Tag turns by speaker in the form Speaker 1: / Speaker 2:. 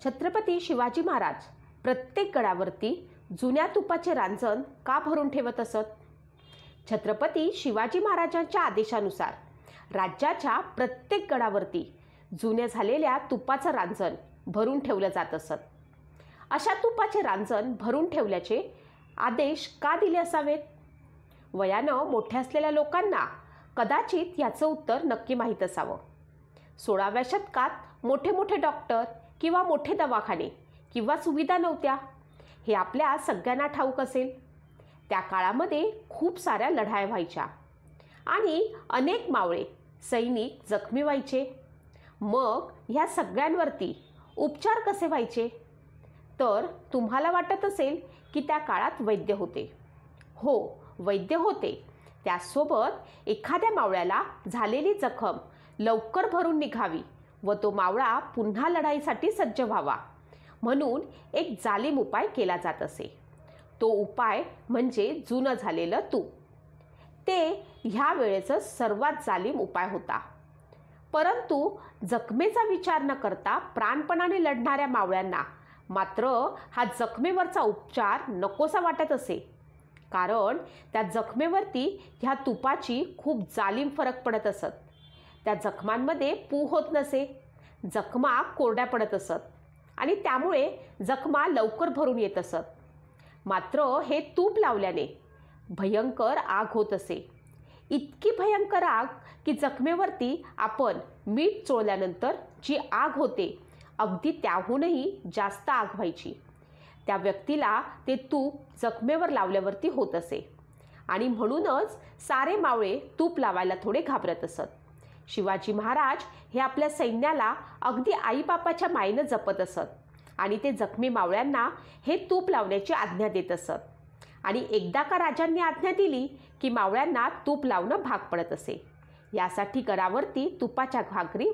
Speaker 1: छत्रपती शिवाजी महाराज प्रत्येक गडावरती जुन्या तुपाचे रांजण का भरून ठेवत असत? छत्रपती शिवाजी महाराजांच्या आदेशानुसार राज्याच्या प्रत्येक गडावरती जुन्या झालेल्या तुपाचं रांजण भरून ठेवलं जात असत. अशा तुपाचे रांजण भरून ठेवल्याचे आदेश का दिले असावेत? वयानं मोठे असलेल्या लोकांना कदाचित याचं उत्तर नक्की माहीत असावं. 16व्या शतकात मोठे मोठे डॉक्टर किंवा मोठे दवाखाने किंवा सुविधा नव्हत्या हे आपल्या सगळ्यांना ठाऊक असेल. त्या काळामध्ये खूप साऱ्या लढाया व्हायच्या आणि अनेक मावळे सैनिक जखमी व्हायचे. मग ह्या सगळ्यांवरती उपचार कसे व्हायचे? तर तुम्हाला वाटत असेल की त्या काळात वैद्य होते. हो, वैद्य होते. त्यासोबत एखाद्या मावळ्याला झालेली जखम लवकर भरून निघावी व तो मावळा पुन्हा लढाईसाठी सज्ज व्हावा म्हणून एक जालीम उपाय केला जात असे. तो उपाय म्हणजे जुनं झालेलं तूप. ते ह्या वेळेचं सर्वात जालीम उपाय होता. परंतु जखमेचा विचार न करता प्राणपणाने लढणाऱ्या मावळ्यांना मात्र हा जखमेवरचा उपचार नकोसा वाटत असे. कारण त्या जखमेवरती ह्या तुपाची खूप जालीम फरक पडत असत. त्या जखमांमध्ये पू होत नसे, जखमा कोरड्या पडत असत आणि त्यामुळे जखमा लवकर भरून येत असत. मात्र हे तूप लावल्याने भयंकर आग होत असे. इतकी भयंकर आग की जखमेवरती आपण मीठ चोळल्यानंतर जी आग होते अगदी त्याहूनही जास्त आग व्हायची. त्या व्यक्तीला ते तूप जखमेवर लावल्यावरती होत असे आणि म्हणूनच सारे मावळे तूप लावायला थोडे घाबरत असत. शिवाजी महाराज हे आपल्या सैन्याला अगदी आईबापाच्या मायेनं जपत असत आणि ते जखमी मावळ्यांना हे तूप लावण्याची आज्ञा देत असत. आणि एकदा का राजांनी आज्ञा दिली की मावळ्यांना तूप लावणं भाग पडत असे. यासाठी गडावरती तुपाच्या घागरी